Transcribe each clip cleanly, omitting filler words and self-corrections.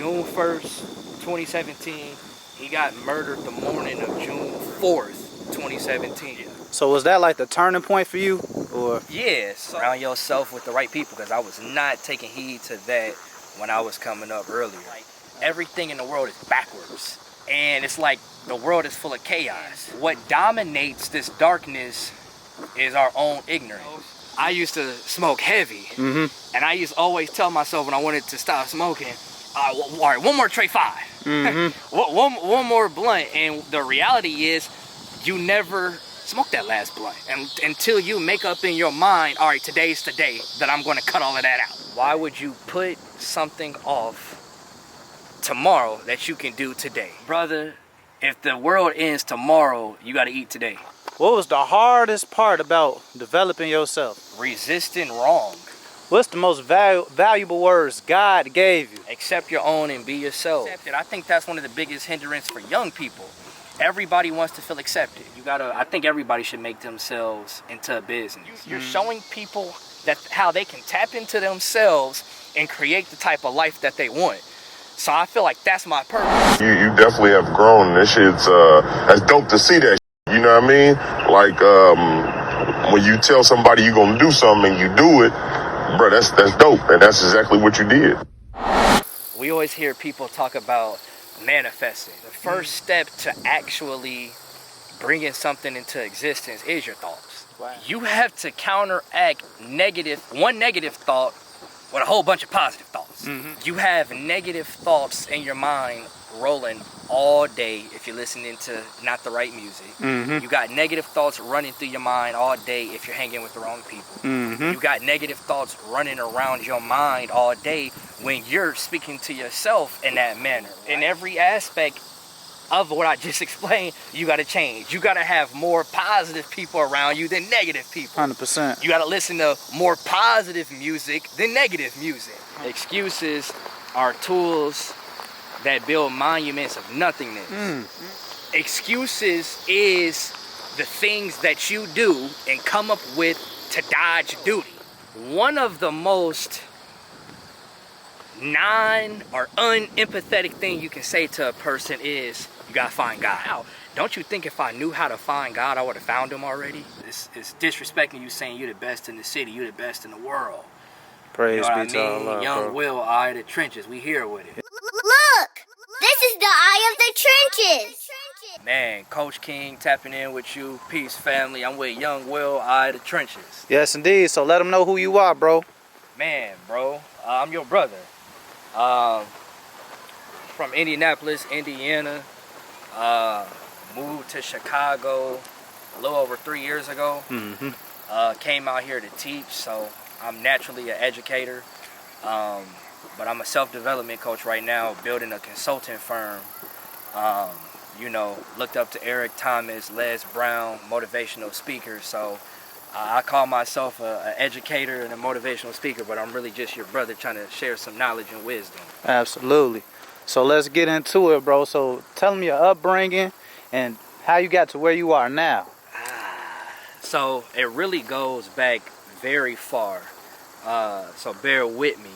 June 1st, 2017. He got murdered the morning of June 4th, 2017. So was that like the turning point for you, or? Yeah, surround yourself with the right people, because I was not taking heed to that when I was coming up earlier. Like, everything in the world is backwards, and it's like the world is full of chaos. What dominates this darkness is our own ignorance. I used to smoke heavy, and I used to always tell myself when I wanted to stop smoking, all right, one more tray 5, one more blunt, and the reality is you never smoke that last blunt until you make up in your mind, all right, today's the day that I'm going to cut all of that out. Why would you put something off tomorrow that you can do today? Brother, if the world ends tomorrow, you got to eat today. What was the hardest part about developing yourself? Resisting wrong. What's the most valuable words God gave you? Accept your own and be yourself. I think that's one of the biggest hindrances for young people. Everybody wants to feel accepted. I think everybody should make themselves into a business. You're showing people that how they can tap into themselves and create the type of life that they want. So I feel like that's my purpose. You definitely have grown. This shit's that's dope to see that. You know what I mean? Like when you tell somebody you're gonna do something and you do it, bro, that's dope, and that's exactly what you did. We always hear people talk about manifesting. The first step to actually bringing something into existence is your thoughts. Wow. You have to counteract one negative thought with a whole bunch of positive thoughts. You have negative thoughts in your mind rolling all day if you're listening to not the right music. You got negative thoughts running through your mind all day if you're hanging with the wrong people. You got negative thoughts running around your mind all day when you're speaking to yourself in that manner. In every aspect of what I just explained, you got to change. You got to have more positive people around you than negative people. 100%. You got to listen to more positive music than negative music. Excuses are tools that build monuments of nothingness. Excuses is the things that you do and come up with to dodge duty. One of the most or unempathetic thing you can say to a person is, you gotta find God. Now, don't you think if I knew how to find God, I would have found him already? It's disrespecting you, saying you're the best in the city, you're the best in the world. Praise you know be to Allah, Young bro. Will, eye of the trenches, we here with it. Look! This is the eye of the trenches! Man, Coach King tapping in with you. Peace, family. I'm with Young Will, eye of the trenches. Yes, indeed. So let them know who you are, bro. Man, bro, I'm your brother. From Indianapolis, Indiana. Moved to Chicago a little over 3 years ago. Came out here to teach, so I'm naturally an educator. But I'm a self-development coach right now, building a consulting firm. Looked up to Eric Thomas, Les Brown, motivational speakers. So I call myself an educator and a motivational speaker, but I'm really just your brother trying to share some knowledge and wisdom. Absolutely. So let's get into it, bro. So tell me your upbringing and how you got to where you are now. So it really goes back very far. So bear with me.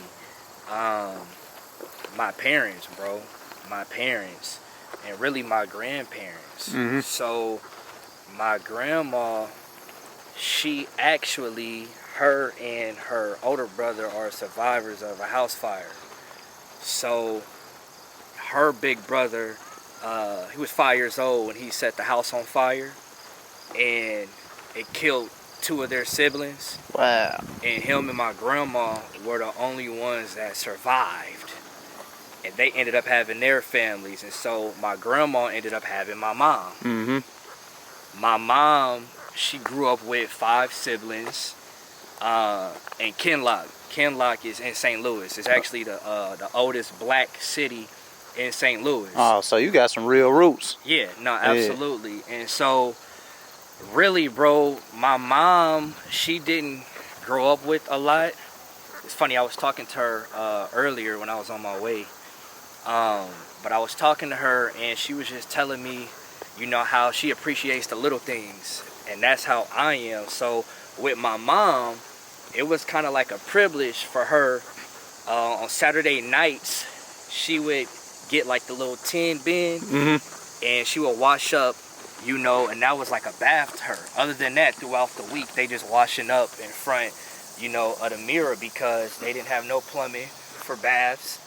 My parents, bro. My parents. And really my grandparents. So my grandma, she actually, her and her older brother are survivors of a house fire. So her big brother, he was 5 years old when he set the house on fire, and it killed 2 of their siblings. Wow. And him and my grandma were the only ones that survived. And they ended up having their families. And so my grandma ended up having my mom. My mom, she grew up with 5 siblings. And Kinloch. Kinloch is in St. Louis. It's actually the oldest black city in St. Louis. Oh, so you got some real roots. Yeah, no, absolutely. Yeah. And so, really, bro, my mom, she didn't grow up with a lot. It's funny, I was talking to her earlier when I was on my way. But I was talking to her, and she was just telling me, how she appreciates the little things. And that's how I am. So, with my mom, it was kind of like a privilege for her on Saturday nights. she would get like the little tin bin, and she would wash up, you know, and that was like a bath to her. Other than that, throughout the week, they just washing up in front, you know, of the mirror because they didn't have no plumbing for baths.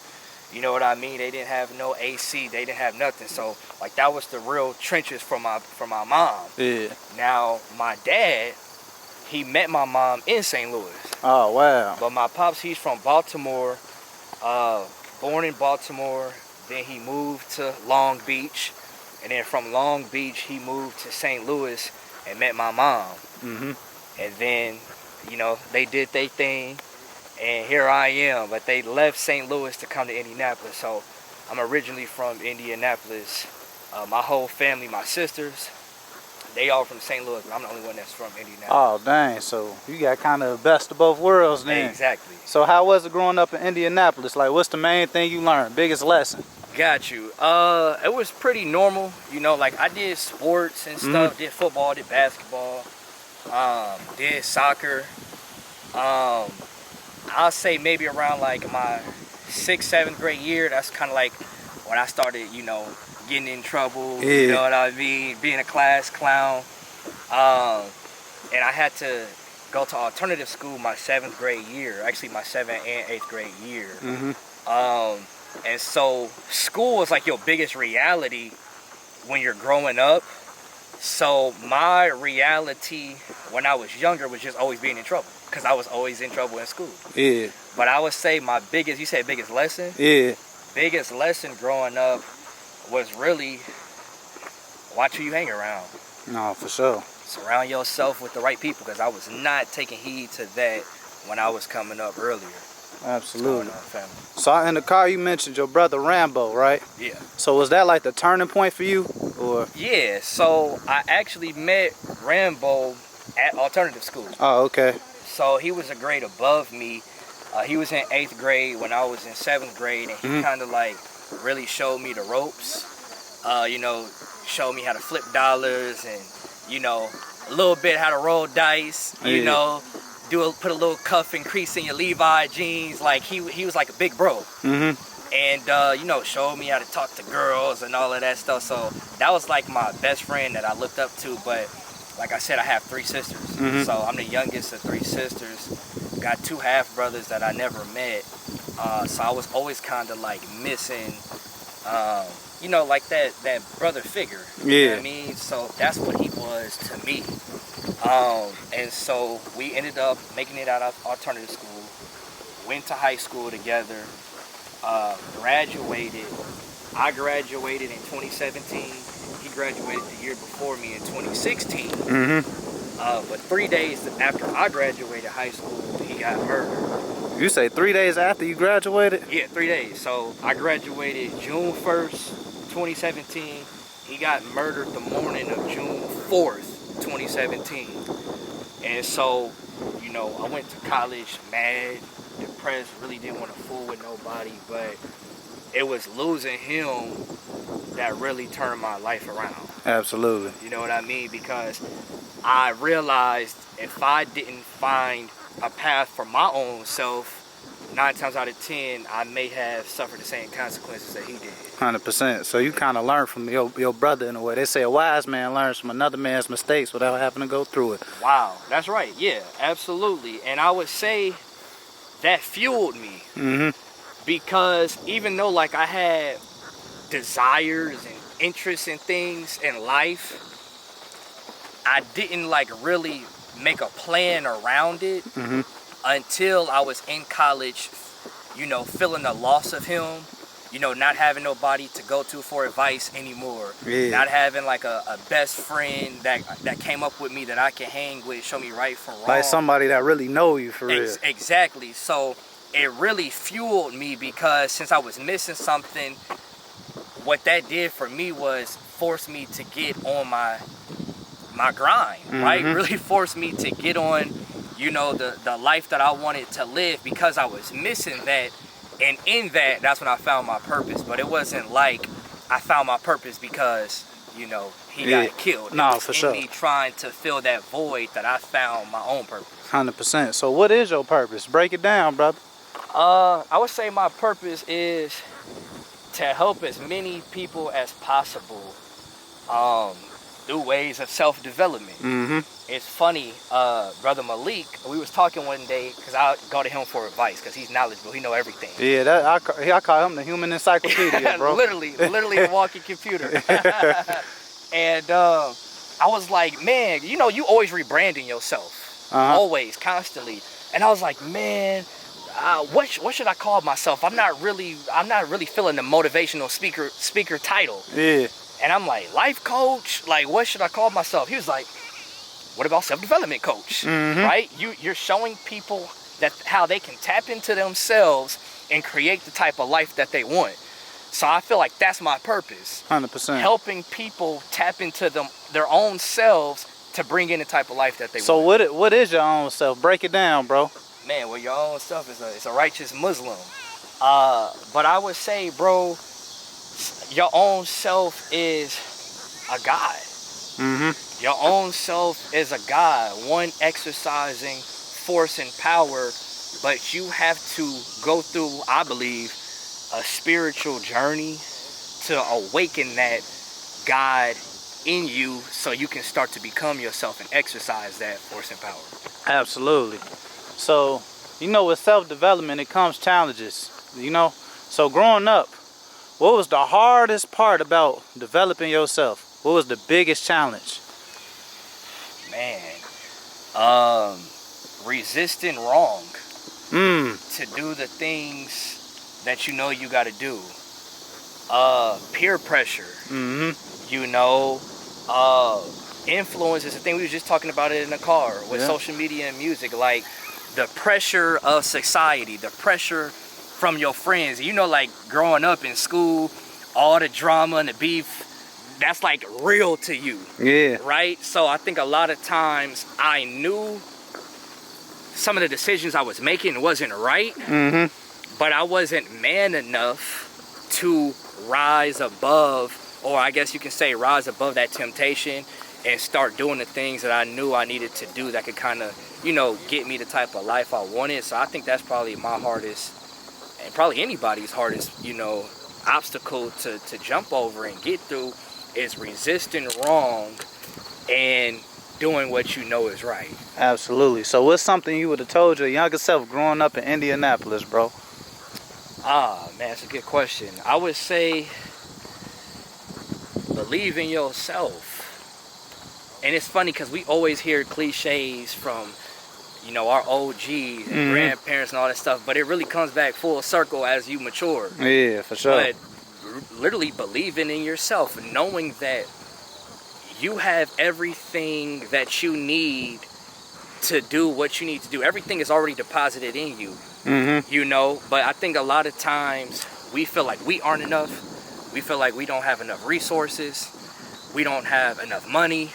You know what I mean? They didn't have no AC. They didn't have nothing. So like that was the real trenches for my mom. Yeah. Now my dad, he met my mom in St. Louis. Oh, wow. But my pops, he's from Baltimore, born in Baltimore. Then he moved to Long Beach. And then from Long Beach, he moved to St. Louis and met my mom. And then, you know, they did their thing. And here I am. But they left St. Louis to come to Indianapolis. So I'm originally from Indianapolis. My whole family, my sisters, they all from St. Louis, but I'm the only one that's from Indianapolis. Oh, dang. So you got kind of best of both worlds then. Exactly. So how was it growing up in Indianapolis? Like, what's the main thing you learned? Biggest lesson? Got you. It was pretty normal. You know, like I did sports and stuff. Did football, did basketball, did soccer. I'll say maybe around like my 6th, 7th grade year, that's kind of like when I started, you know, getting in trouble, you know what I mean, being a class clown. And I had to go to alternative school my 7th grade year, actually my 7th and 8th grade year. And so school was like your biggest reality when you're growing up. So my reality when I was younger was just always being in trouble, because I was always in trouble in school. Yeah. But I would say my biggest, you said biggest lesson? Yeah. Biggest lesson growing up was really watch who you hang around. No, for sure. Surround yourself with the right people, because I was not taking heed to that when I was coming up earlier. Absolutely. Family. So in the car you mentioned your brother Rambo, right? Yeah. So was that like the turning point for you, or? Yeah, so I actually met Rambo at alternative school. Oh, okay. So he was a grade above me. He was in 8th grade when I was in 7th grade, and he kind of like really showed me the ropes. You know, showed me how to flip dollars, and you know, a little bit how to roll dice. You know, put a little cuff and crease in your Levi jeans. Like he was like a big bro. And you know, showed me how to talk to girls and all of that stuff. So that was like my best friend that I looked up to. But like I said, I have 3 sisters. So I'm the youngest of 3 sisters. Got 2 half brothers that I never met. So I was always kind of like missing, you know, like that brother figure. You know what I mean? So that's what he was to me. And so we ended up making it out of alternative school, went to high school together, graduated. I graduated in 2017. He graduated the year before me in 2016. But 3 days after I graduated high school, he got murdered. You say 3 days after you graduated? Yeah, 3 days. So I graduated June 1st, 2017. He got murdered the morning of June 4th, 2017. And so, you know, I went to college mad, depressed, really didn't want to fool with nobody, but it was losing him that really turned my life around. Absolutely. You know what I mean? Because I realized if I didn't find a path for my own self, 9 times out of 10, I may have suffered the same consequences that he did. 100%. So you kind of learned from your brother in a way. They say a wise man learns from another man's mistakes without having to go through it. Wow, that's right. Yeah, absolutely. And I would say that fueled me. Because even though like I had desires and interests in things in life, I didn't like really make a plan around it until I was in college, you know, feeling the loss of him, you know, not having nobody to go to for advice anymore, not having like a best friend that came up with me that I can hang with, show me right from wrong. Like somebody that really know you for real. Exactly. So it really fueled me, because since I was missing something, what that did for me was force me to get on my grind, right? Really forced me to get on, you know, the life that I wanted to live, because I was missing that. And in that, that's when I found my purpose. But it wasn't like I found my purpose because, you know, he got killed. No, for sure. Me trying to fill that void that I found my own purpose. 100%. So what is your purpose? Break it down, brother. I would say my purpose is to help as many people as possible through ways of self-development. It's funny, Brother Malik, we was talking one day, because I go to him for advice, because he's knowledgeable, he know everything. Yeah, I call him the human encyclopedia, bro. literally a walking computer. And I was like, man, you know, you always rebranding yourself. Always, constantly. And I was like, man, what should I call myself? I'm not really feeling the motivational speaker title. Yeah. And I'm like, life coach? Like, what should I call myself? He was like, what about self-development coach? Right? You're showing people that how they can tap into themselves and create the type of life that they want. So I feel like that's my purpose. 100%. Helping people tap into their own selves to bring in the type of life that they want. So what is your own self? Break it down, bro. Man, well, your own self is a righteous Muslim. But I would say, bro, your own self is a God. Your own self is a God, one exercising force and power, but you have to go through, I believe, a spiritual journey to awaken that God in you so you can start to become yourself and exercise that force and power. Absolutely. So, you know, with self-development, it comes challenges, you know? So growing up, what was the hardest part about developing yourself? What was the biggest challenge? Man, resisting wrong to do the things that you know you got to do. Peer pressure, you know, influences. The thing we were just talking about it in the car with social media and music, like the pressure of society, the pressure from your friends. You know, like growing up in school, all the drama and the beef, that's like real to you. Yeah. Right? So I think a lot of times I knew some of the decisions I was making wasn't right, but I wasn't man enough to rise above, or I guess you can say rise above that temptation and start doing the things that I knew I needed to do that could kind of, you know, get me the type of life I wanted. So I think that's probably my hardest, and probably anybody's hardest, you know, obstacle to jump over and get through, is resisting wrong and doing what you know is right. Absolutely. So what's something you would have told your younger self growing up in Indianapolis, bro? Man, that's a good question. I would say believe in yourself. And it's funny because we always hear cliches from, you know, our OGs and grandparents and all that stuff, but it really comes back full circle as you mature. Yeah, for sure. But literally believing in yourself, knowing that you have everything that you need to do what you need to do. Everything is already deposited in you, you know. But I think a lot of times we feel like we aren't enough. We feel like we don't have enough resources. We don't have enough money.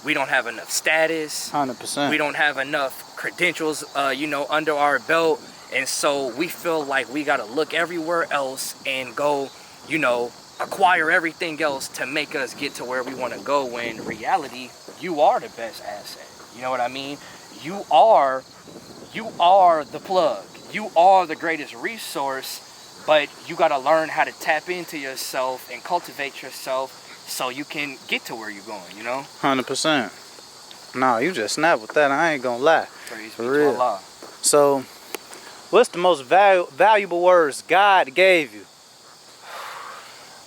We don't have enough status. 100%. We don't have enough credentials, you know, under our belt. And so we feel like we got to look everywhere else and go, you know, acquire everything else to make us get to where we want to go, when in reality, you are the best asset. You know what I mean? You are the plug. You are the greatest resource, but you got to learn how to tap into yourself and cultivate yourself so you can get to where you're going, you know? 100%. No, you just snapped with that. I ain't gonna lie. Praise For be real. to Allah. So, what's the most valuable words God gave you?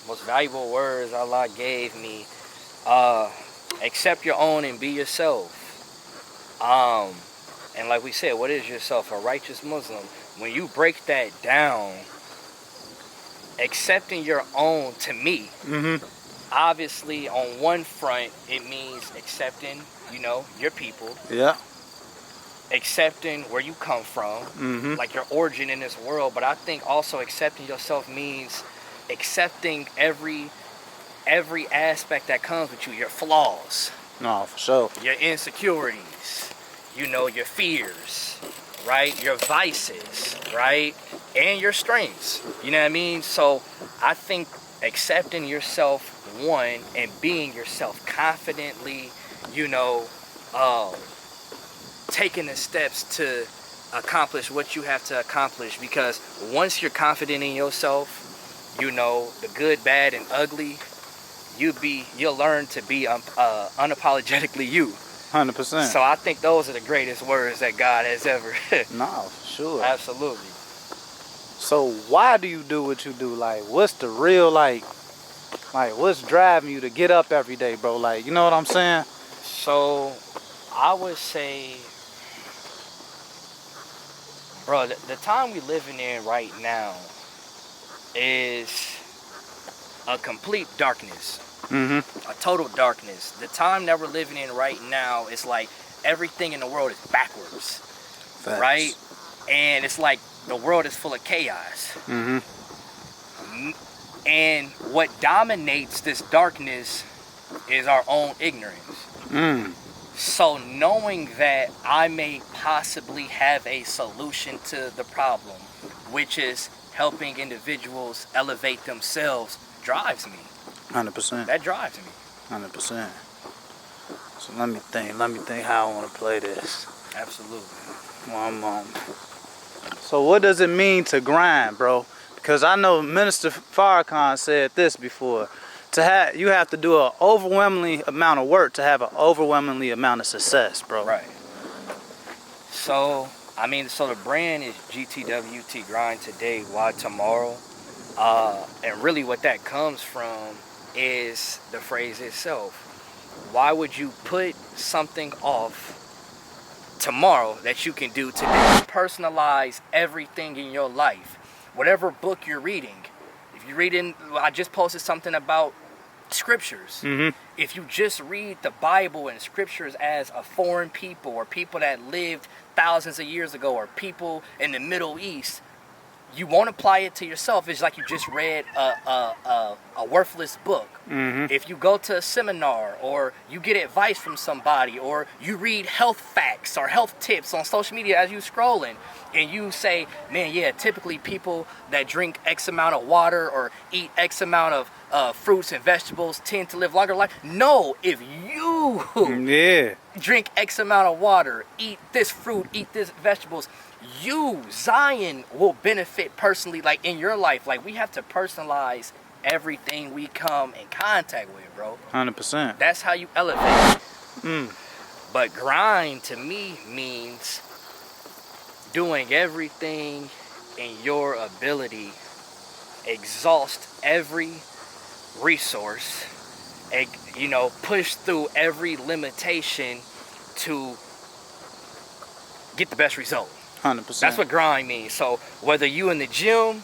Most valuable words Allah gave me, accept your own and be yourself. And like we said, what is yourself? A righteous Muslim. When you break that down, accepting your own, to me, obviously on one front, it means accepting, you know, your people. Yeah. Accepting where you come from, like your origin in this world. But I think also accepting yourself means accepting every aspect that comes with you, your flaws, No, for sure. your insecurities, you know, your fears, right, your vices, right, and your strengths, you know what I mean? So I think accepting yourself, one, and being yourself confidently, you know, taking the steps to accomplish what you have to accomplish, because once you're confident in yourself, you know, the good, bad, and ugly, you'll learn to be unapologetically you. 100%. So I think those are the greatest words that God has ever. No, for sure. Absolutely. So why do you do what you do? Like, what's the real, like what's driving you to get up every day, bro? Like, you know what I'm saying? So I would say, bro, the time we living in right now is a complete darkness. A total darkness. The time that we're living in right now is like everything in the world is backwards. Facts. Right? And it's like the world is full of chaos. And what dominates this darkness is our own ignorance. So knowing that I may possibly have a solution to the problem, which is helping individuals elevate themselves, drives me. 100%. That drives me. 100%. So let me think how I want to play this. Absolutely. One moment. So what does it mean to grind, bro? Because I know Minister Farrakhan said this before. You have to do an overwhelmingly amount of work to have an overwhelmingly amount of success, bro. Right. So, I mean, so the brand is GTWT, grind today, why tomorrow. And really what that comes from is the phrase itself. Why would you put something off tomorrow that you can do today? Personalize everything in your life. Whatever book you're reading. If you're reading, I just posted something about scriptures. If you just read the Bible and scriptures as a foreign people or people that lived thousands of years ago or people in the Middle East, you won't apply it to yourself. It's like you just read a worthless book. If you go to a seminar or you get advice from somebody or you read health facts or health tips on social media as you scrolling and you say, man, yeah, typically people that drink X amount of water or eat X amount of fruits and vegetables tend to live longer life. No, if you drink X amount of water, eat this fruit, eat this vegetables, you, Zion, will benefit personally, like in your life. Like, we have to personalize everything we come in contact with, bro. 100%. That's how you elevate. But grind to me means doing everything in your ability, exhaust every resource, and, you know, push through every limitation to get the best result. 100%. That's what grind means. So whether you in the gym,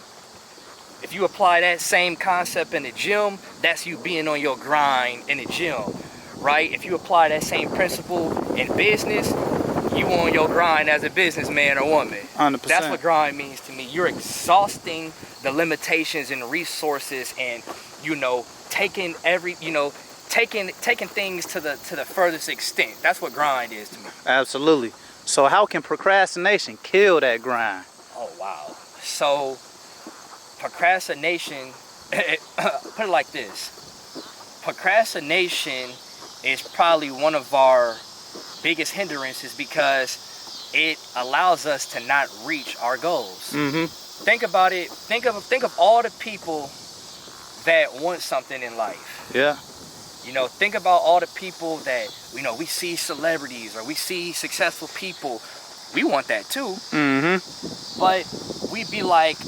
if you apply that same concept in the gym, that's you being on your grind in the gym, right? If you apply that same principle in business, you on your grind as a businessman or woman. 100%. That's what grind means to me. You're exhausting the limitations and resources, and, you know, taking things to the furthest extent. That's what grind is to me. Absolutely. So how can procrastination kill that grind? Oh, wow. So procrastination, put it like this. Procrastination is probably one of our biggest hindrances because it allows us to not reach our goals. Think about it. Think of all the people that want something in life. Yeah. You know, think about all the people that, you know, we see celebrities or we see successful people. We want that too. But we be like,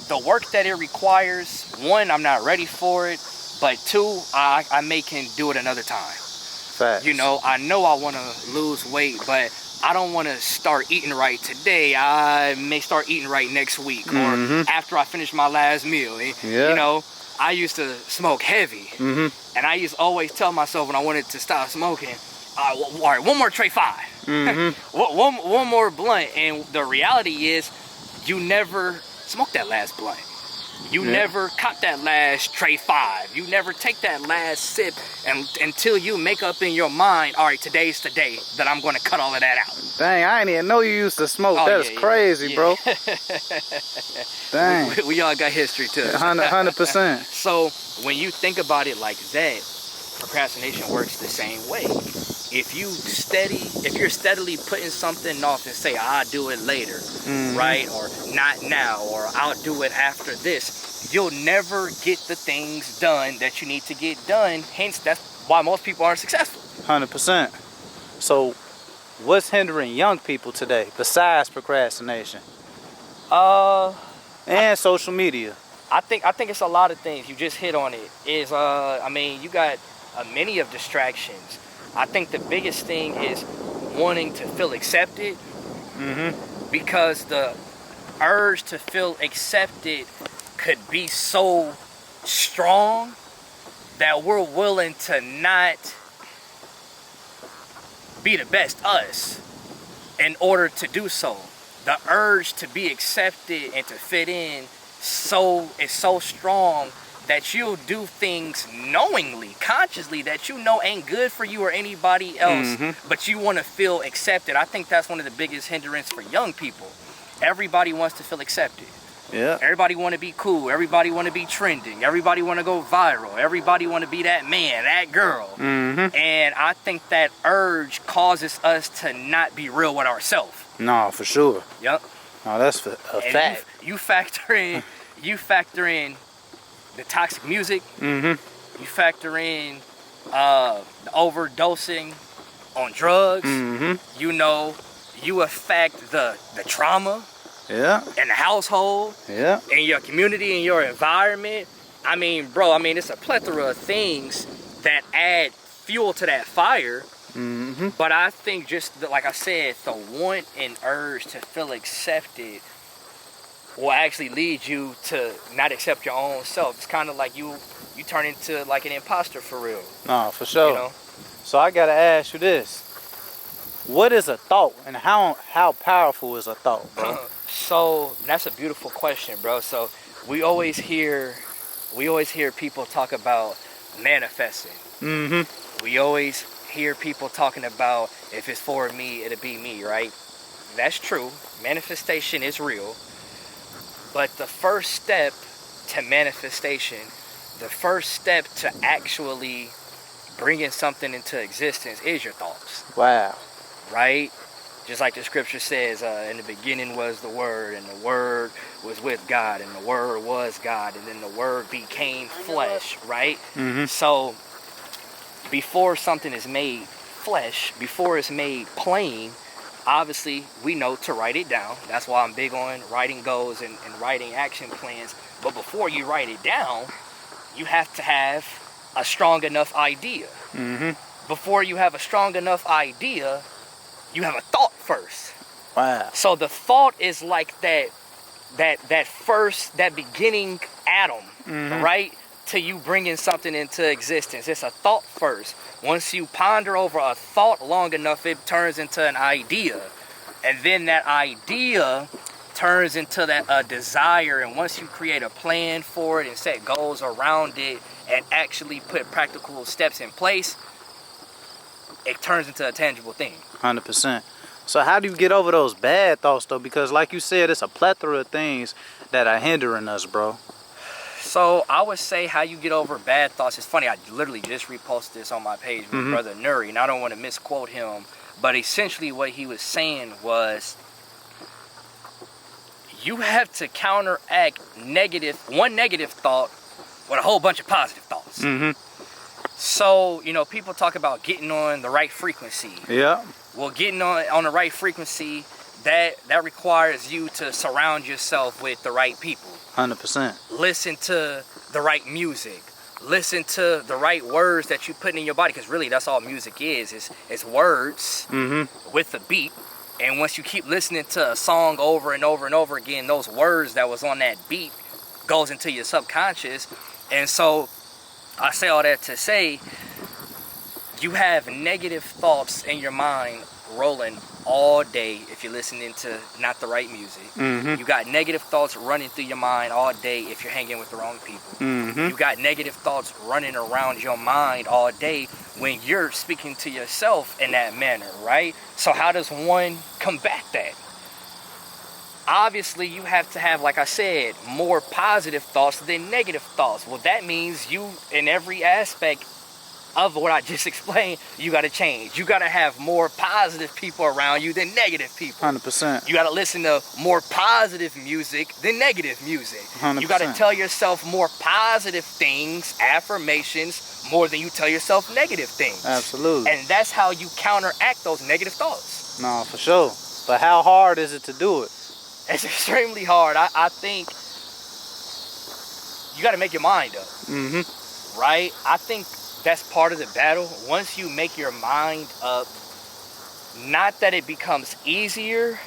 the work that it requires, one, I'm not ready for it. But two, I can do it another time. Facts. You know I want to lose weight, but I don't want to start eating right today. I may start eating right next week or after I finish my last meal. You know, I used to smoke heavy. And I used to always tell myself when I wanted to stop smoking, all right, one more tray 5. one more blunt. And the reality is, you never smoke that last blunt. You never cop that last tray 5. You never take that last sip until you make up in your mind, all right, today's the day that I'm going to cut all of that out. Dang, I didn't even know you used to smoke. That's crazy, bro. Dang. We all got history too. 100%. So when you think about it like that, procrastination works the same way. If you're steadily putting something off and say, I'll do it later, right? Or not now, or I'll do it after this, you'll never get the things done that you need to get done. Hence, that's why most people aren't successful. 100%. So, what's hindering young people today besides procrastination and social media? I think it's a lot of things. You just hit on it. Is I mean, you got many of distractions. I think the biggest thing is wanting to feel accepted, because the urge to feel accepted could be so strong that we're willing to not be the best us in order to do so. The urge to be accepted and to fit in is so strong that you'll do things knowingly, consciously, that you know ain't good for you or anybody else, but you want to feel accepted. I think that's one of the biggest hindrances for young people. Everybody wants to feel accepted. Yeah. Everybody want to be cool. Everybody want to be trending. Everybody want to go viral. Everybody want to be that man, that girl. And I think that urge causes us to not be real with ourselves. No, for sure. Yep. No, that's a fact. You factor in the toxic music. You factor in the overdosing on drugs. You know, you affect the trauma. Yeah. In the household. Yeah. In your community, in your environment. I mean, bro, it's a plethora of things that add fuel to that fire. But I think just, like I said, the want and urge to feel accepted will actually lead you to not accept your own self. It's kind of like you turn into like an imposter for real. No, for sure. You know? So I gotta ask you this: what is a thought, and how powerful is a thought, bro? So that's a beautiful question, bro. So we always hear people talk about manifesting. We always hear people talking about, if it's for me, it'll be me, right? That's true. Manifestation is real. But the first step to manifestation, the first step to actually bringing something into existence is your thoughts. Wow. Right? Just like the scripture says, in the beginning was the Word, and the Word was with God, and the Word was God, and then the Word became flesh, right? So before something is made flesh, before it's made plain, obviously we know to write it down. That's why I'm big on writing goals and writing action plans. But before you write it down, you have to have a strong enough idea. Before you have a strong enough idea, you have a thought first. Wow. So the thought is like that beginning atom, right? To you bringing something into existence. It's a thought first. Once you ponder over a thought long enough, it turns into an idea. And then that idea turns into a desire. And once you create a plan for it and set goals around it and actually put practical steps in place, it turns into a tangible thing. 100%. So how do you get over those bad thoughts, though? Because like you said, it's a plethora of things that are hindering us, bro. So I would say how you get over bad thoughts. It's funny, I literally just reposted this on my page with Brother Nuri, and I don't want to misquote him, but essentially what he was saying was, you have to counteract one negative thought with a whole bunch of positive thoughts. So, you know, people talk about getting on the right frequency. Yeah. Well, getting on the right frequency, that requires you to surround yourself with the right people. 100%. Listen to the right music. Listen to the right words that you put in your body, because really that's all music is words with a beat. And once you keep listening to a song over and over and over again, those words that was on that beat goes into your subconscious. And so I say all that to say, you have negative thoughts in your mind rolling all day if you're listening to not the right music. You got negative thoughts running through your mind all day if you're hanging with the wrong people. You got negative thoughts running around your mind all day when you're speaking to yourself in that manner, right? So how does one combat that? Obviously, you have to have, like I said, more positive thoughts than negative thoughts. Well, that means you, in every aspect of what I just explained, you got to change. You got to have more positive people around you than negative people. 100%. You got to listen to more positive music than negative music. 100%. You got to tell yourself more positive things, affirmations, more than you tell yourself negative things. Absolutely. And that's how you counteract those negative thoughts. No, for sure. But how hard is it to do it? It's extremely hard. I think you got to make your mind up. Mm-hmm. Right? I think that's part of the battle. Once you make your mind up, not that it becomes easier,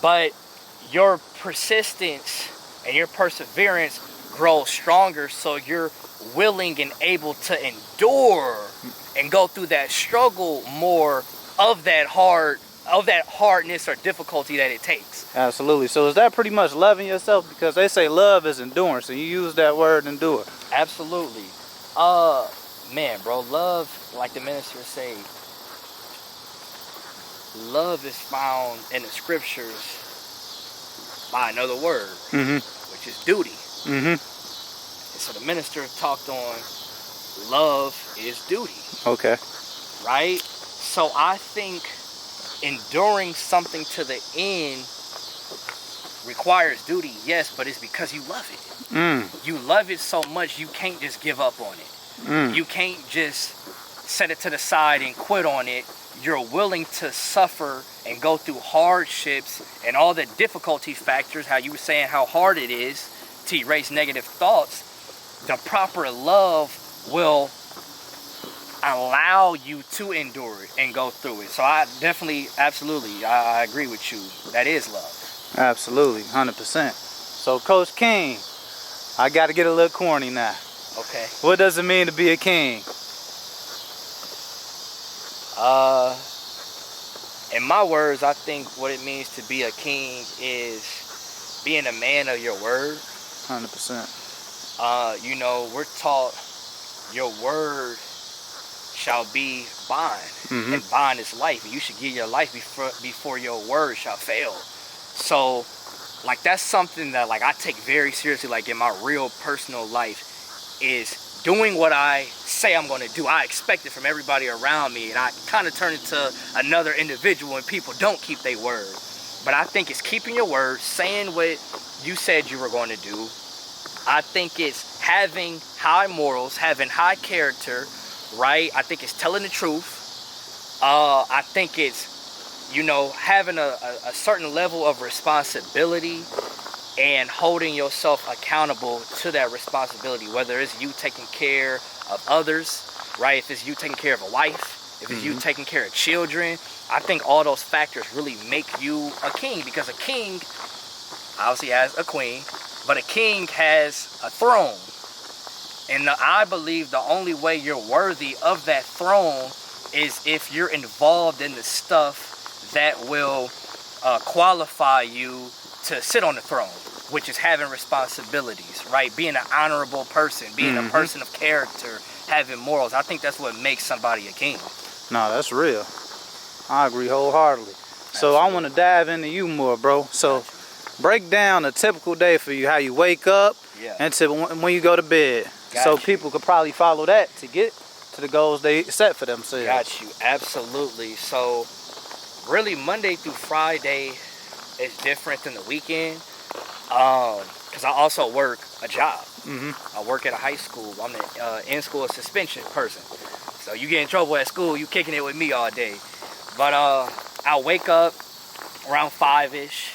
but your persistence and your perseverance grows stronger, so you're willing and able to endure and go through that struggle more of that hardness or difficulty that it takes. Absolutely. So is that pretty much loving yourself? Because they say love is endurance, and you use that word endure. Absolutely. Man, bro, love, like the minister say, love is found in the scriptures by another word, which is duty. And so the minister talked on love is duty. Okay. Right? So I think enduring something to the end requires duty, yes, but it's because you love it. You love it so much you can't just give up on it. You can't just set it to the side and quit on it. You're willing to suffer and go through hardships and all the difficulty factors, how you were saying how hard it is to erase negative thoughts. The proper love will allow you to endure it and go through it. So I definitely, absolutely, I agree with you. That is love. Absolutely, 100%. So Coach King, I got to get a little corny now. Okay. What does it mean to be a king? In my words, I think what it means to be a king is being a man of your word. 100%. You know, we're taught your word shall be bond, and bond is life. You should give your life before your word shall fail. So, like, that's something that, like, I take very seriously, like, in my real personal life, is doing what I say I'm going to do. I expect it from everybody around me, and I kind of turn into another individual when people don't keep their word. But I think it's keeping your word, saying what you said you were going to do. I think it's having high morals, having high character, right? I think it's telling the truth. I think it's, you know, having a certain level of responsibility and holding yourself accountable to that responsibility, whether it's you taking care of others, right? If it's you taking care of a wife, if it's you taking care of children, I think all those factors really make you a king, because a king obviously has a queen, but a king has a throne. And I believe the only way you're worthy of that throne is if you're involved in the stuff that will qualify you to sit on the throne, which is having responsibilities, right? Being an honorable person, being a person of character, having morals. I think that's what makes somebody a king. No, that's real. I agree wholeheartedly. So I want to dive into you more, bro. So break down a typical day for you, how you wake up and to when you go to bed. So people could probably follow that to get to the goals they set for themselves. Got you, absolutely. So really Monday through Friday is different than the weekend, because I also work a job. I work at a high school. I'm an in-school suspension person. So you get in trouble at school, you kicking it with me all day. But I wake up around 5-ish,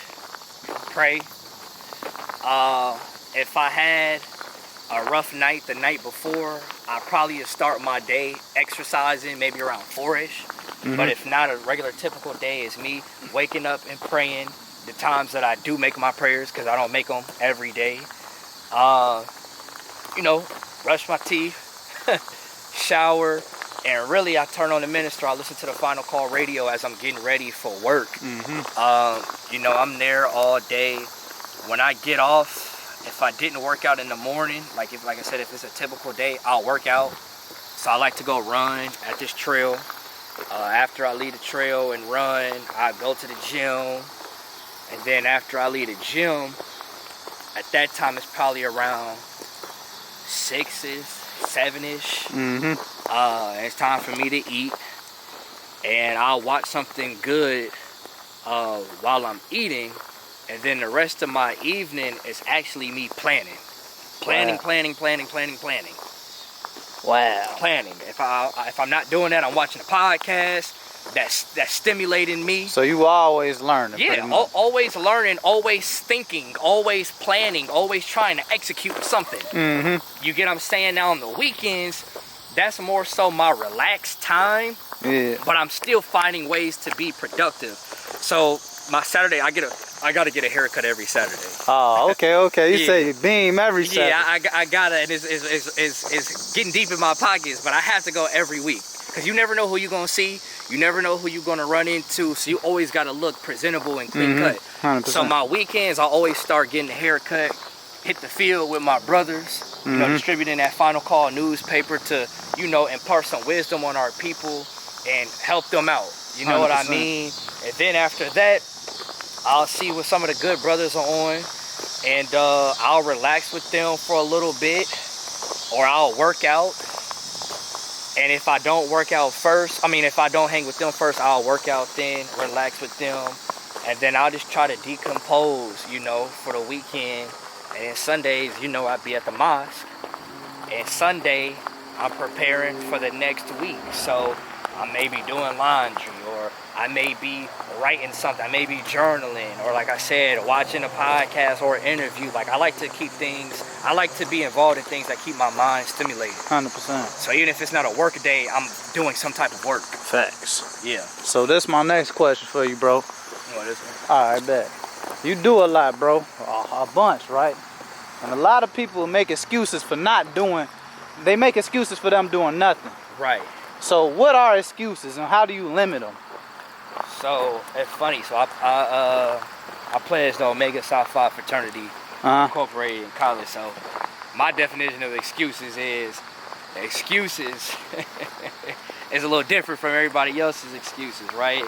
pray. If I had a rough night the night before, I probably would start my day exercising maybe around 4-ish. But if not, a regular typical day is me waking up and praying. The times that I do make my prayers, because I don't make them every day. You know, brush my teeth, shower, and really I turn on the minister. I listen to the Final Call radio as I'm getting ready for work. You know, I'm there all day. When I get off, if I didn't work out in the morning, like I said, if it's a typical day, I'll work out. So I like to go run at this trail. After I leave the trail and run, I go to the gym. And then after I leave the gym, at that time it's probably around 6-ish, 7-ish. Mm-hmm. It's time for me to eat. And I'll watch something good while I'm eating. And then the rest of my evening is actually me planning. Planning. Wow. Planning. If I'm not doing that, I'm watching a podcast that's stimulating me. So you always learning. Yeah, always learning, always thinking, always planning, always trying to execute something. Mm-hmm. You get what I'm saying? Now on the weekends, that's more so my relaxed time. Yeah. But I'm still finding ways to be productive. So my Saturday, I gotta get a haircut every Saturday. Oh, okay. You Yeah. say beam every Saturday. Yeah, I gotta, and it's getting deep in my pockets, but I have to go every week. Because you never know who you're gonna see. You never know who you're gonna run into. So you always gotta look presentable and clean cut. 100%. So my weekends, I always start getting a haircut, hit the field with my brothers, you know, distributing that Final Call newspaper to, you know, impart some wisdom on our people and help them out. You know 100%. what I mean? And then after that, I'll see what some of the good brothers are on, and I'll relax with them for a little bit, or I'll work out. And if I don't work out first, if I don't hang with them first, I'll work out then, relax with them, and then I'll just try to decompose, you know, for the weekend. And then Sundays, you know, I'll be at the mosque. And Sunday, I'm preparing for the next week. So I may be doing laundry, or I may be writing something, I may be journaling, or like I said, watching a podcast or an interview. Like I like to be involved in things that keep my mind stimulated. 100%. So even if it's not a work day, I'm doing some type of work. Facts. Yeah. So this my next question for you, bro. What is it? All right, bet. You do a lot, bro. A bunch, right? And a lot of people make excuses for not doing. They make excuses for them doing nothing. Right. So what are excuses, and how do you limit them? So it's funny. So I pledged the Omega Psi Phi fraternity incorporated in college. So my definition of excuses is is a little different from everybody else's excuses, right?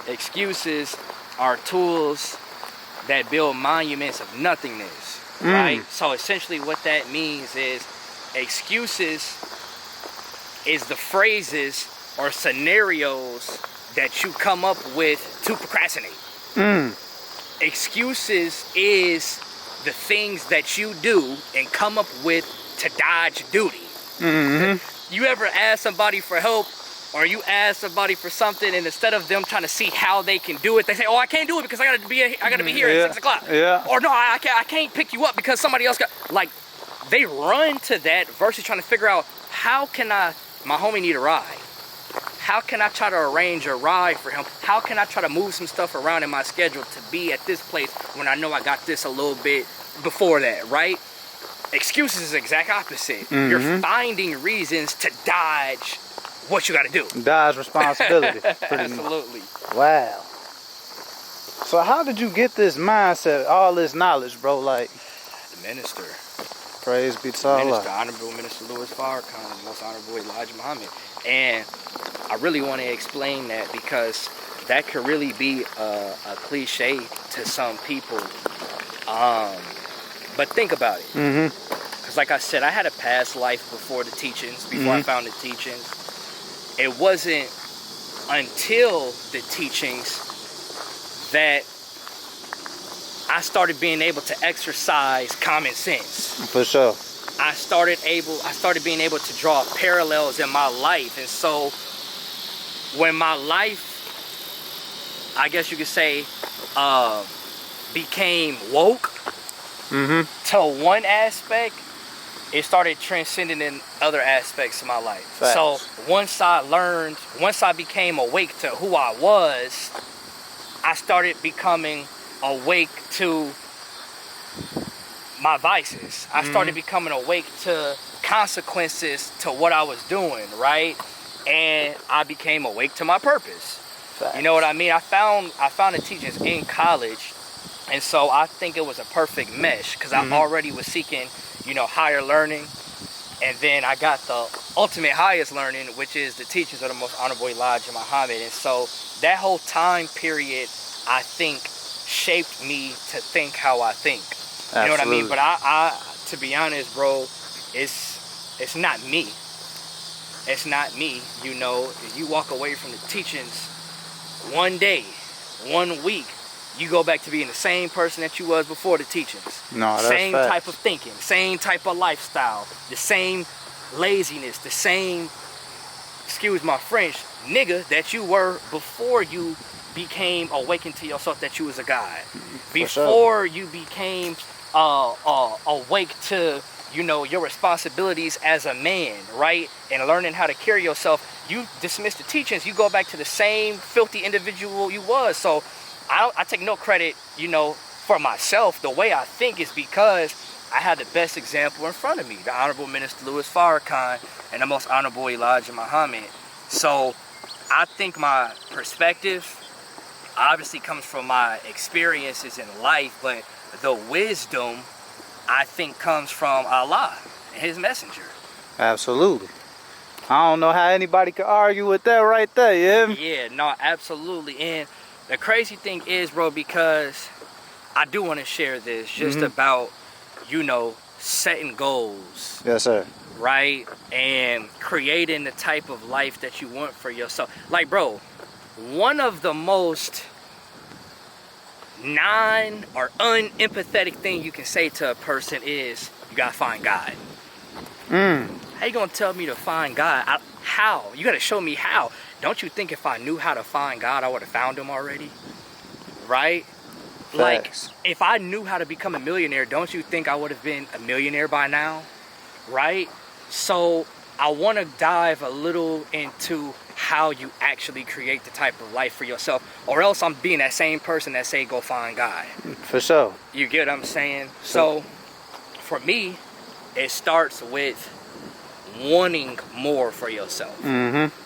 Excuses are tools that build monuments of nothingness, right? So essentially what that means is excuses is the phrases or scenarios that you come up with to procrastinate. Excuses is the things that you do and come up with to dodge duty. You ever ask somebody for help, or you ask somebody for something, and instead of them trying to see how they can do it, they say, "Oh, I can't do it because I gotta be here at 6 o'clock." Yeah. Or no, I can't pick you up because somebody else got. Like, they run to that versus trying to figure out how can my homie need a ride. How can I try to arrange a ride for him? How can I try to move some stuff around in my schedule to be at this place when I know I got this a little bit before that, right? Excuses is the exact opposite. You're finding reasons to dodge what you got to do. Dodge responsibility. Absolutely. Wow. So how did you get this mindset, all this knowledge, bro? Like, The minister. praise be to Allah. Minister, Honorable Minister Louis Farrakhan, Most Honorable Elijah Muhammad. And I really want to explain that because that could really be a cliche to some people. But think about it. Because like I said, I had a past life before the teachings, before I found the teachings. It wasn't until the teachings that I started being able to exercise common sense. For sure. I started being able to draw parallels in my life. And so when my life, I guess you could say, became woke to one aspect, it started transcending in other aspects of my life. Facts. So once I became awake to who I was, I started becoming awake to my vices. I started becoming awake to consequences to what I was doing, right? And I became awake to my purpose. Facts. You know what I mean? I found the teachings in college, and so I think it was a perfect mesh because I already was seeking, higher learning, and then I got the ultimate highest learning, which is the teachings of the Most Honorable Elijah Muhammad. And so that whole time period, I think, shaped me to think how I think. You know what I mean? But I to be honest, bro, it's it's not me. It's not me. You know, if you walk away from the teachings one day, 1 week, you go back to being the same person that you was before the teachings. No, that's same facts. type of thinking, same type of lifestyle, the same laziness, the same, excuse my French, nigga that you were before you became awakened to yourself that you was a God. Before you became awake to, you know, your responsibilities as a man, right? And learning how to carry yourself. You dismiss the teachings, you go back to the same filthy individual you was. So I take no credit, you know, for myself. The way I think is because I had the best example in front of me, the Honorable Minister Louis Farrakhan and the Most Honorable Elijah Muhammad. So I think my perspective obviously comes from my experiences in life, but the wisdom I think comes from Allah and his messenger. Absolutely. I don't know how anybody could argue with that right there, you hear me? Yeah, no, absolutely. And the crazy thing is, bro, because I do want to share this just about, you know, setting goals. Yes, sir. Right? And creating the type of life that you want for yourself. Like, bro, one of the most non or unempathetic thing you can say to a person is, you gotta find God. How you gonna tell me to find God? How? You gotta show me how. Don't you think if I knew how to find God, I would have found him already? Right? Like, if I knew how to become a millionaire, don't you think I would have been a millionaire by now? Right? So I want to dive a little into how you actually create the type of life for yourself, or else I'm being that same person that say go find God. For sure. You get what I'm saying? So for me, it starts with wanting more for yourself.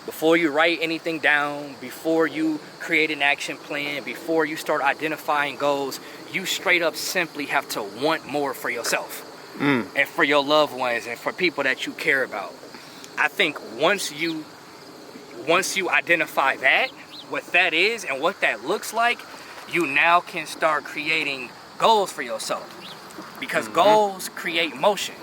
Before you write anything down, before you create an action plan, before you start identifying goals, you straight up simply have to want more for yourself and for your loved ones and for people that you care about. I think once you identify that, what that is and what that looks like, you now can start creating goals for yourself, because goals create motion.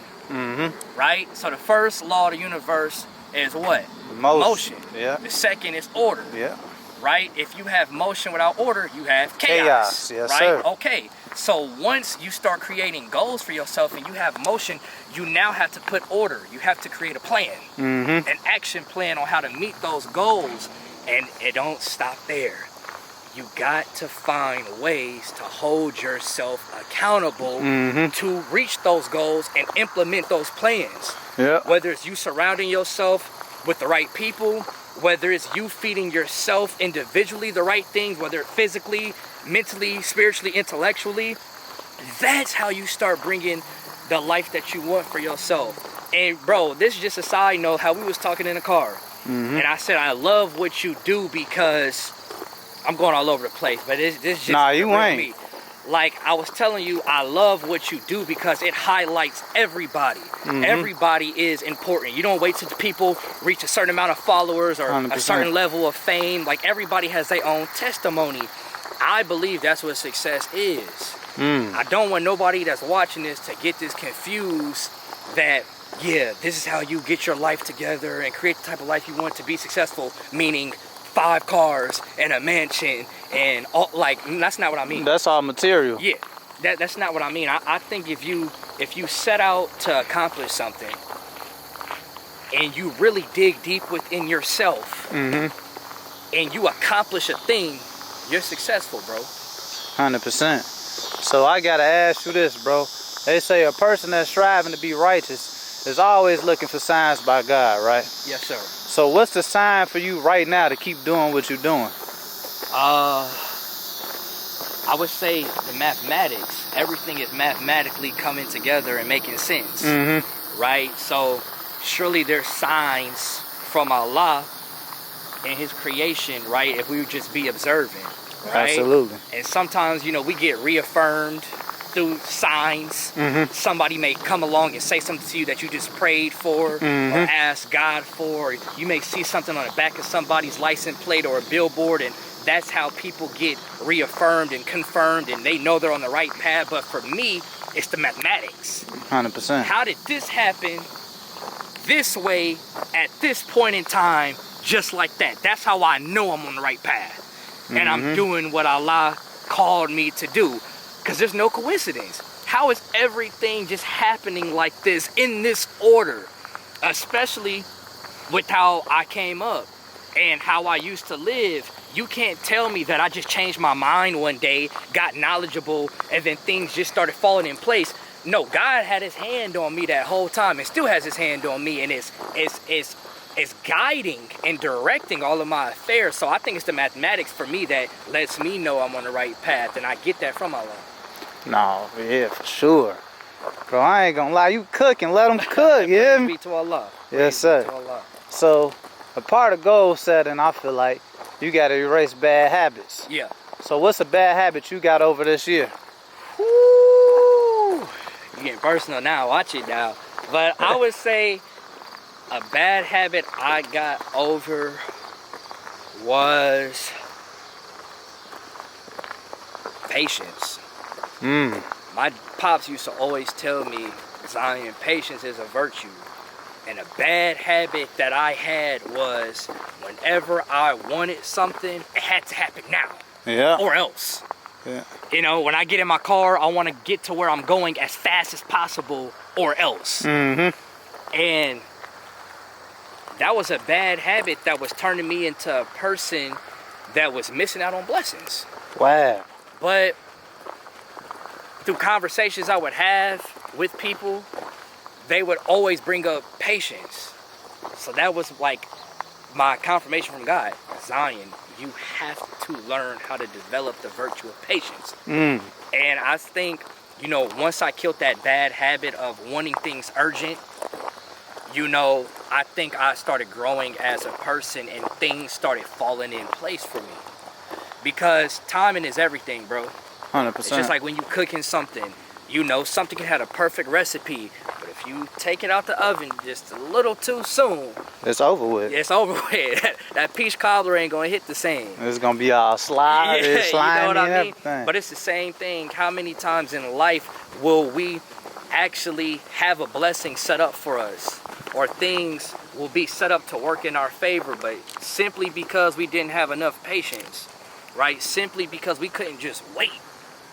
Right? So the first law of the universe is what? Motion. Yeah. The second is order. Yeah. Right? If you have motion without order, you have Chaos. Yes, right? sir. Okay. So once you start creating goals for yourself and you have motion, you now have to put order. You have to create a plan, an action plan on how to meet those goals. And it don't stop there. You got to find ways to hold yourself accountable to reach those goals and implement those plans. Yeah. Whether it's you surrounding yourself with the right people, whether it's you feeding yourself individually the right things, whether it's physically, mentally, spiritually, intellectually, that's how you start bringing the life that you want for yourself. And bro, this is just a side note, how we was talking in the car. And I said, I love what you do because I'm going all over the place, but this just nah, you ain't. Me. Like I was telling you, I love what you do because it highlights everybody. Everybody is important. You don't wait till people reach a certain amount of followers or 100%. a certain level of fame. Like everybody has their own testimony. I believe that's what success is. I don't want nobody that's watching this to get this confused that, yeah, this is how you get your life together and create the type of life you want to be successful, meaning 5 cars and a mansion and all. Like, that's not what I mean. That's all material. Yeah, that's not what I mean. I think if you set out to accomplish something and you really dig deep within yourself and you accomplish a thing, you're successful, bro. 100%. So I gotta ask you this, bro. They say a person that's striving to be righteous is always looking for signs by God, right? Yes, sir. So what's the sign for you right now to keep doing what you're doing? I would say the mathematics. Everything is mathematically coming together and making sense, right? So surely there's signs from Allah and his creation, right? If we would just be observant, right? Absolutely. And sometimes, you know, we get reaffirmed through signs. Somebody may come along and say something to you that you just prayed for or asked God for. Or you may see something on the back of somebody's license plate or a billboard, and that's how people get reaffirmed and confirmed, and they know they're on the right path. But for me, it's the mathematics. 100%. How did this happen this way at this point in time, just like that. That's how I know I'm on the right path. And I'm doing what Allah called me to do. Because there's no coincidence. How is everything just happening like this in this order? Especially with how I came up and how I used to live. You can't tell me that I just changed my mind one day, got knowledgeable, and then things just started falling in place. No, God had his hand on me that whole time and still has his hand on me, and it's guiding and directing all of my affairs. So I think it's the mathematics for me that lets me know I'm on the right path, and I get that from Allah. No, yeah, for sure. Bro, I ain't gonna lie, you cook and let them cook, yeah? Praise be to Allah. Yes, sir. To Allah. So, a part of goal setting, I feel like, you gotta erase bad habits. Yeah. So what's a bad habit you got over this year? Woo! You getting personal now, watch it now. But I would say a bad habit I got over was patience. My pops used to always tell me, Zion, patience is a virtue. And a bad habit that I had was whenever I wanted something, it had to happen now. Yeah. Or else. Yeah. You know, when I get in my car, I want to get to where I'm going as fast as possible or else. And that was a bad habit that was turning me into a person that was missing out on blessings. Wow. But through conversations I would have with people, they would always bring up patience. So that was like my confirmation from God. Zion, you have to learn how to develop the virtue of patience. And I think, you know, once I killed that bad habit of wanting things urgent, you know, I think I started growing as a person and things started falling in place for me. Because timing is everything, bro. 100%. It's just like when you cooking something, you know, something can have a perfect recipe, but if you take it out the oven just a little too soon, it's over with. It's over with. That peach cobbler ain't gonna hit the same. It's gonna be all slimy, you know what I mean? Everything. But it's the same thing. How many times in life will we actually have a blessing set up for us, or things will be set up to work in our favor, but simply because we didn't have enough patience, right? Simply because we couldn't just wait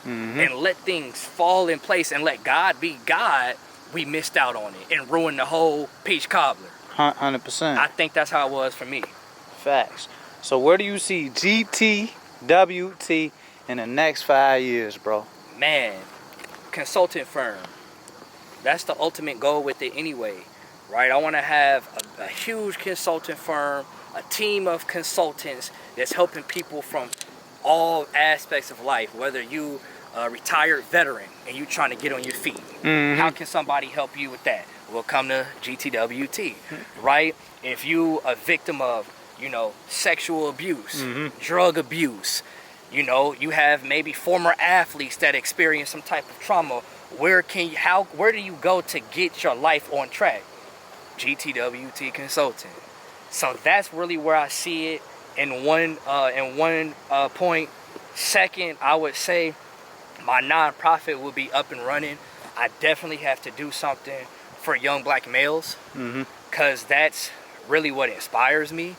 and let things fall in place and let God be God, we missed out on it and ruined the whole peach cobbler. 100%. I think that's how it was for me. Facts. So where do you see GTWT in the next 5 years, bro? Man, consultant firm. That's the ultimate goal with it anyway, right? I want to have a huge consultant firm, a team of consultants that's helping people from all aspects of life, whether you retired veteran and you trying to get on your feet. How can somebody help you with that? Well, come to GTWT, right? If you a victim of, you know, sexual abuse, drug abuse, you know, you have maybe former athletes that experience some type of trauma, where do you go to get your life on track? GTWT Consulting. So that's really where I see it in one point. Second, I would say my nonprofit will be up and running. I definitely have to do something for young black males, because that's really what inspires me,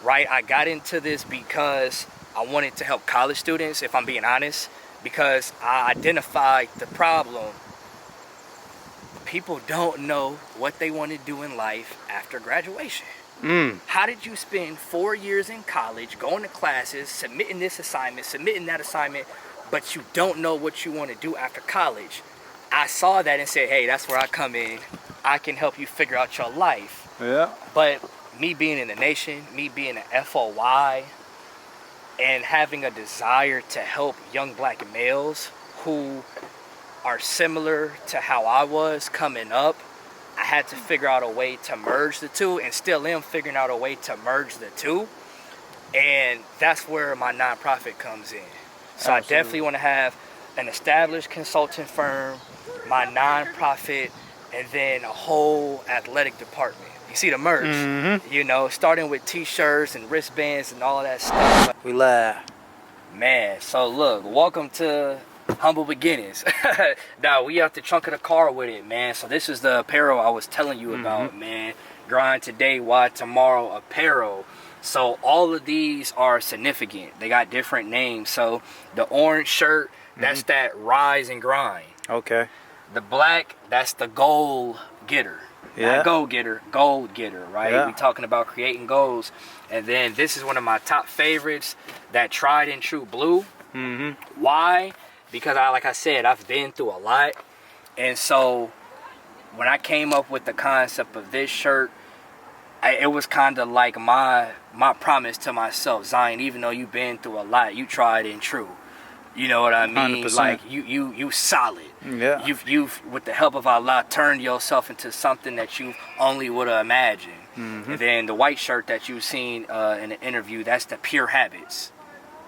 right? I got into this because I wanted to help college students, if I'm being honest, because I identified the problem. People don't know what they want to do in life after graduation. How did you spend 4 years in college, going to classes, submitting this assignment, submitting that assignment, but you don't know what you want to do after college? I saw that and said, hey, that's where I come in. I can help you figure out your life. Yeah. But me being in the nation, me being an FOY, and having a desire to help young black males who are similar to how I was coming up, I had to figure out a way to merge the two, and still am figuring out a way to merge the two. And that's where my nonprofit comes in. So Absolutely. I definitely want to have an established consulting firm, my nonprofit, and then a whole athletic department. You see the merch, you know, starting with t-shirts and wristbands and all of that stuff. We live. Man, so look, welcome to Humble beginnings. Now we out the trunk of the car with it, man. So this is the apparel I was telling you about, man. Grind today, why tomorrow apparel. So all of these are significant. They got different names. So the orange shirt, that's that rise and grind. Okay. The black, that's the goal getter. Yeah. Not goal getter, gold getter, right? Yeah. We talking about creating goals. And then this is one of my top favorites, that tried and true blue. Why? Because like I said, I've been through a lot. And so when I came up with the concept of this shirt, it was kind of like my promise to myself, Zion, even though you've been through a lot, you tried and true. You know what I mean? 100%. Like you solid. Yeah. You've with the help of Allah turned yourself into something that you only would have imagined. And then the white shirt that you've seen in the interview, that's the pure habits.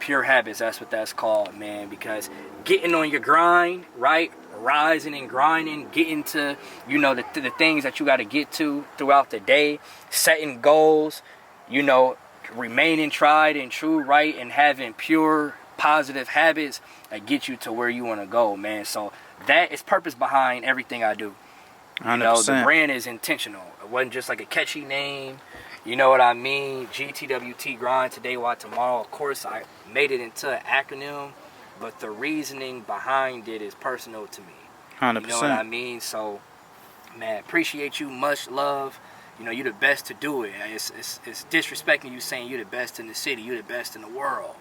Pure habits, that's what that's called, man. Because getting on your grind, right? Rising and grinding, getting to, you know, the things that you got to get to throughout the day, setting goals, you know, remaining tried and true, right? And having pure positive habits that get you to where you want to go, man. So that is purpose behind everything I do. 100%. You know, the brand is intentional. It wasn't just like a catchy name. You know what I mean? GTWT, grind today, why tomorrow. Of course, I made it into an acronym, but the reasoning behind it is personal to me. 100%. You know what I mean? So, man, appreciate you. Much love. You know, you're the best to do it. It's disrespecting you saying you're the best in the city. You're the best in the world.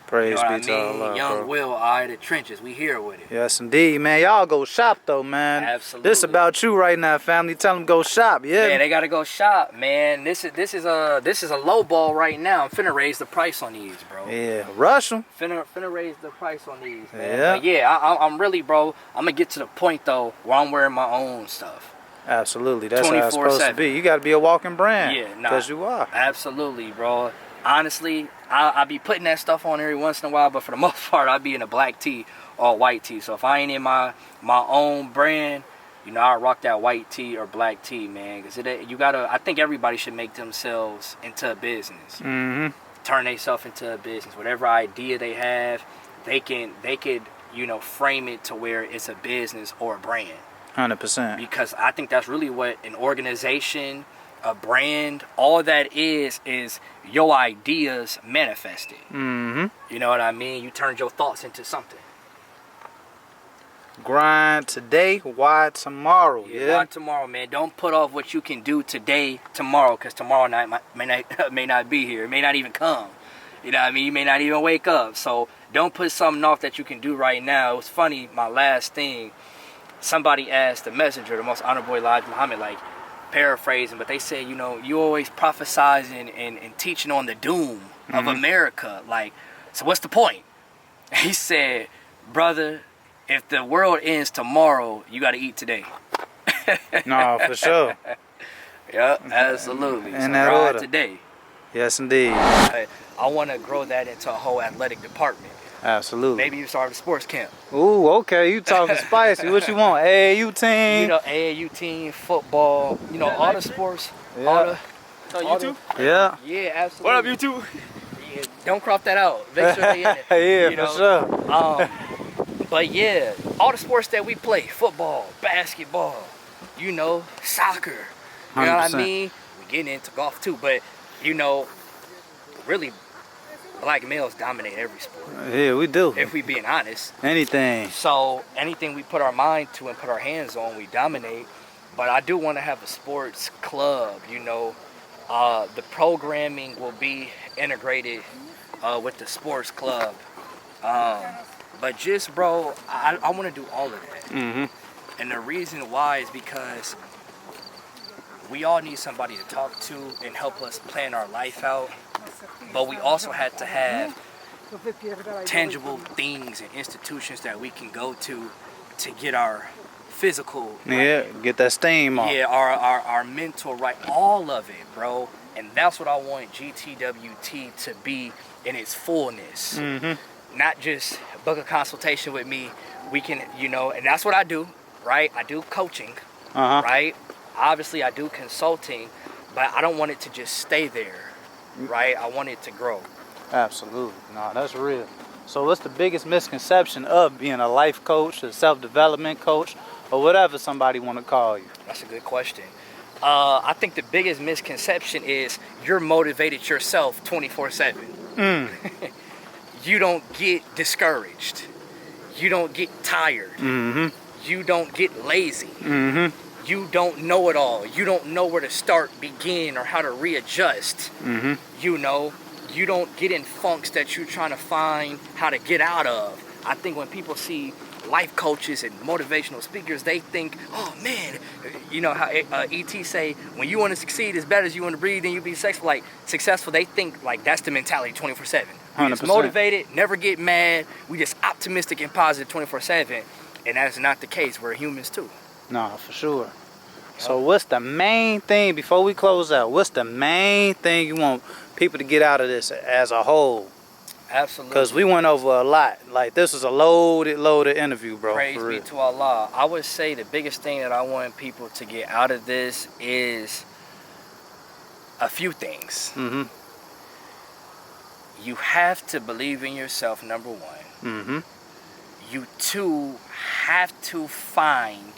Praise You know what I be to Allah, mean? Young bro. Will, eye of the trenches. We here with it. Yes, indeed, man. Y'all go shop, though, man. Absolutely. This about you right now, family. Tell them go shop, yeah? Man, they gotta go shop, man. This is a low ball right now. I'm finna raise the price on these, bro. Yeah, rush them. Finna raise the price on these, man. Yeah. But yeah, I'm really, bro. I'm gonna get to the point though where I'm wearing my own stuff. Absolutely, that's how it's supposed to 24/7. be. You got to be a walking brand. Yeah, nah. Because you are. Absolutely, bro. Honestly, I be putting that stuff on every once in a while, but for the most part, I be in a black tee or white tee. So if I ain't in my own brand, you know, I rock that white tee or black tee, man. Because I think everybody should make themselves into a business. Turn themselves into a business. Whatever idea they have, they could, you know, frame it to where it's a business or a brand. 100%. Because I think that's really what an organization, a brand, all that is your ideas manifested. You know what I mean? You turned your thoughts into something. Grind today, why tomorrow? Why tomorrow, man? Don't put off what you can do today, tomorrow, because tomorrow night may not be here. It may not even come. You know what I mean? You may not even wake up. So don't put something off that you can do right now. It was funny, my last thing, somebody asked the messenger, the most honorable Elijah Muhammad, like, paraphrasing, but they said, you know, you always prophesizing and teaching on the doom of America. Like, so what's the point? He said, brother, if the world ends tomorrow, you got to eat today. No, for sure. Yep, absolutely. In so that grind order. today. Yes, indeed. I want to grow that into a whole athletic department. Absolutely. Maybe you start a sports camp. Ooh, okay. You talking spicy. What you want? AAU team? You know, AAU team, football, you know, all the sports. Yeah. All the, On all YouTube? Yeah. Yeah, absolutely. What up, YouTube? Yeah, don't crop that out. Make sure they in it. Yeah, you for know? sure. But yeah, all the sports that we play, football, basketball, you know, soccer. You know what I 100%. mean? We're getting into golf too, but you know, really, black males dominate every sport. Yeah, we do. If we being honest. Anything. So anything we put our mind to and put our hands on, we dominate. But I do want to have a sports club, you know. The programming will be integrated with the sports club. But just, bro, I want to do all of that. And the reason why is because we all need somebody to talk to and help us plan our life out. But we also had to have tangible things and institutions that we can go to get our physical right. Yeah, get that steam off. Yeah, our mental right, all of it, bro. And that's what I want GTWT to be in its fullness. Not just book a consultation with me. We can, you know, and that's what I do, right? I do coaching, right? Obviously, I do consulting, but I don't want it to just stay there, right? I want it to grow. Absolutely. No, that's real. So what's the biggest misconception of being a life coach, a self-development coach, or whatever somebody want to call you? That's a good question. I think the biggest misconception is you're motivated yourself 24/7. You don't get discouraged. You don't get tired. You don't get lazy. You don't know it all. You don't know where to start, begin, or how to readjust. You know, you don't get in funks that you're trying to find how to get out of. I think when people see life coaches and motivational speakers, they think, oh man, you know how E.T. say, when you want to succeed as bad as you want to breathe, then you'll be successful. They think like that's the mentality 24/7. We just motivated, never get mad. We just optimistic and positive 24/7. And that's not the case. We're humans too. No, for sure. So what's the main thing, before we close out, what's the main thing you want people to get out of this as a whole? Absolutely. Because we went over a lot. Like, this was a loaded interview, bro. Praise be to Allah. I would say the biggest thing that I want people to get out of this is a few things. You have to believe in yourself, number one. You too have to find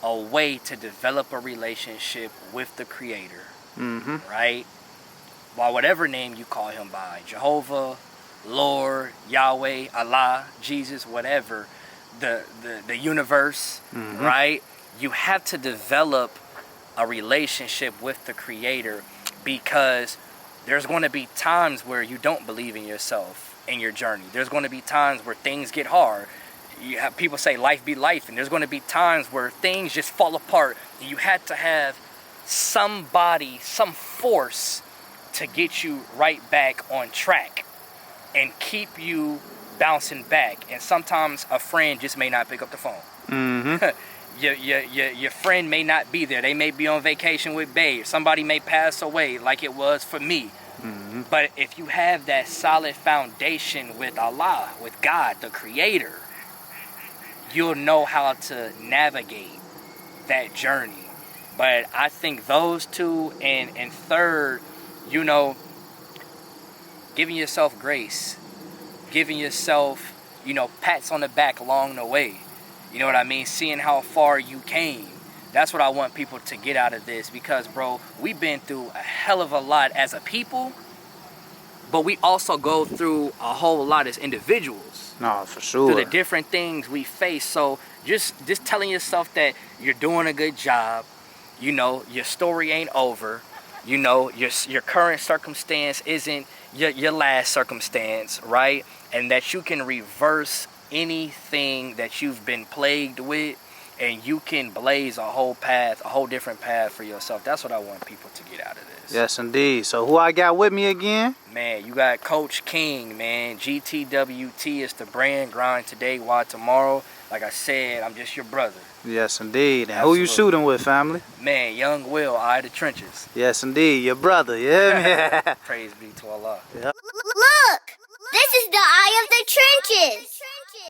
a way to develop a relationship with the Creator, right? By whatever name you call him by, Jehovah, Lord, Yahweh, Allah, Jesus, whatever, the universe, right? You have to develop a relationship with the Creator, because there's going to be times where you don't believe in yourself in your journey. There's going to be times where things get hard. You have people say life be life, and there's going to be times where things just fall apart, and you had to have somebody, some force to get you right back on track and keep you bouncing back. And sometimes a friend just may not pick up the phone. Your friend may not be there. They may be on vacation with babe. Somebody may pass away, like it was for me. But if you have that solid foundation with Allah, with God, the Creator, you'll know how to navigate that journey. But I think those two, and third, you know, giving yourself grace, giving yourself, you know, pats on the back along the way. You know what I mean? Seeing how far you came. That's what I want people to get out of this, because, bro, we've been through a hell of a lot as a people, but we also go through a whole lot as individuals. No, for sure. Through the different things we face. So just telling yourself that you're doing a good job, you know, your story ain't over, you know, your current circumstance isn't your last circumstance, right? And that you can reverse anything that you've been plagued with, and you can blaze a whole different path for yourself. That's what I want people to get out of this. Yes, indeed. So who I got with me again? Man, you got Coach King, man. GTWT is the brand. Grind today, why tomorrow. Like I said, I'm just your brother. Yes, indeed. And Absolutely. who you shooting with, family? Man, Young Will, Eye of the Trenches. Yes, indeed. Your brother, yeah? Praise be to Allah. Yep. Look! This is the Eye of the Trenches!